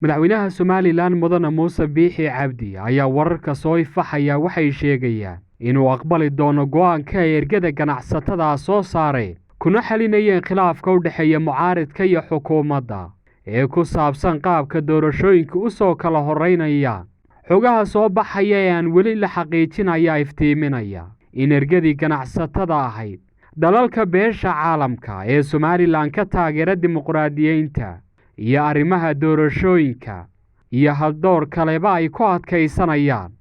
madaxweynaha Somaliland Mudane Muuse Biixi Cabdi ayaa wararka soo ifaxaya waxay sheegayaan inuu aqbali doono go'aanka ergada ganacsatada soo saaray kuna xalinayeen khilaafka u dhaxeeya mucaaradka iyo xukuumadda ee ku saabsan qaabka doorashooyinka u soo kala horeynaya xogaha soo baxaya ee aan weli la xaqiijin ayaa iftiiminaya in ergadii ganacsatada ahayd dalalka beesha caalamka ee Somaliland ka taageera dimuqraadiyiinta iyo arrimaha doorashooyinka iyo haldoor kaleba ay ku adkaysanayaan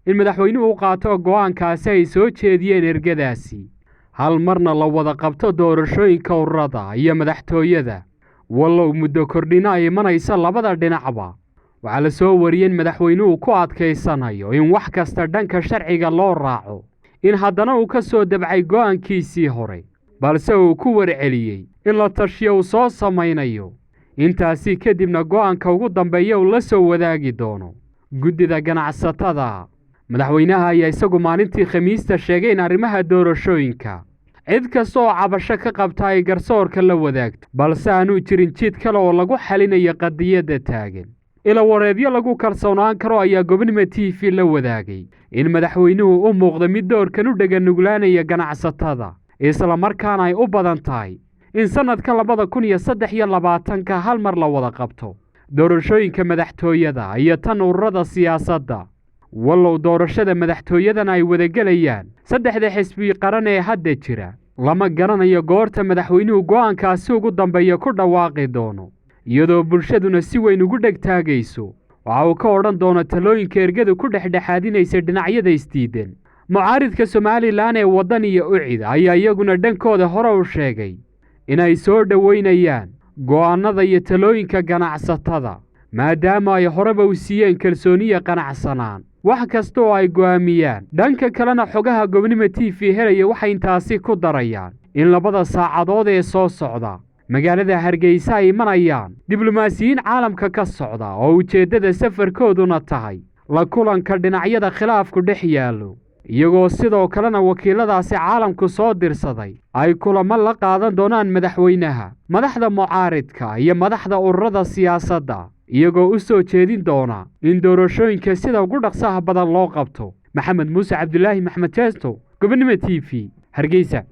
in madaxweynuhu qaato go'aankaasi ay soo jeediyeen ergadaasi hal marna la wada qabto doorashooyinka ururada iyo madaxtooyada wallow muddo kordhina ay imanaysa labada dhinacba waxaa la soo wariyay in madaxweynuhu ku adkaysanayo in wax kasta dhanka sharciga loo raaco in haddana uu ka soo dabcay go'aankiisii hore balse uu ku warceliyey in la tashiyo uu soo samaynayo intaasi kadibna go'aanka ugu dambeeya uu la soo wadaagi doono guddida ganacsatada madaxweynaha ayaa isagu maalintii Khamiista sheegay in arrimaha doorashooyinka cid kasta oo cabasho ka qabta ay garsoorka la wadaagto balse aanu jirin jid kale oo lagu xalinayo qadiyadda taagan ila wareedyo lagu kalsoonaan karo ayaa Gobonimo TV la wadaagay in madaxweynuhu u muuqdo mid doorkan u dhagan nuglaanaya ganacsatada isla markaana ay u badan tahay in sanadka 2023 hal mar la wada qabto doorashooyinka madaxtooyada iyo tan ururada siyaasadda wallow doorashada madaxtooyadan ay wada galayaan saddexda xisbi qaran ee hadda jira lama garanayo goorta madaxweynuhu go'aankaasi ugu dambeeya ku dhawaaqi doono iyadoo bulshaduna si weyn ugu dhegtaagayso waxa uu ka odhan doono talooyinka ergadu ku dhexdhexaadinaysa dhinacyada isdiidan mucaaridka Somaliland ee waddan iyo ucid ayaa iyaguna dhankooda hore u sheegay inay soo dhaweynayaan go'aanada iyo talooyinka ganacsatada maadaama ay horeba u siiyeen kalsooniya qanacsanaan wax kasta oo ay go'aamiyaan dhanka kalena xogaha Gobonimo TV helaya waxay intaasi ku darayaan in labada saacadood ee soo socda magaalada Hargeysa ay imanayaan diblomaasiyiin caalamka ka socda oo ujeedada safarkooduna tahay la kulanka dhinacyada khilaafku dhex yaalo iyagoo sidoo kalena wakiiladaasi caalamku soo dirsaday ay kulamo la qaadan doonaan madaxweynaha madaxda mucaaridka iyo madaxda ururada siyaasadda iyagoo u soo jeedin doona in doorashooyinka sida ugu dhaqsaha badan loo qabto maxamed muuse cabdulaahi maxmed jeesto Gobonimo TV Hargeysa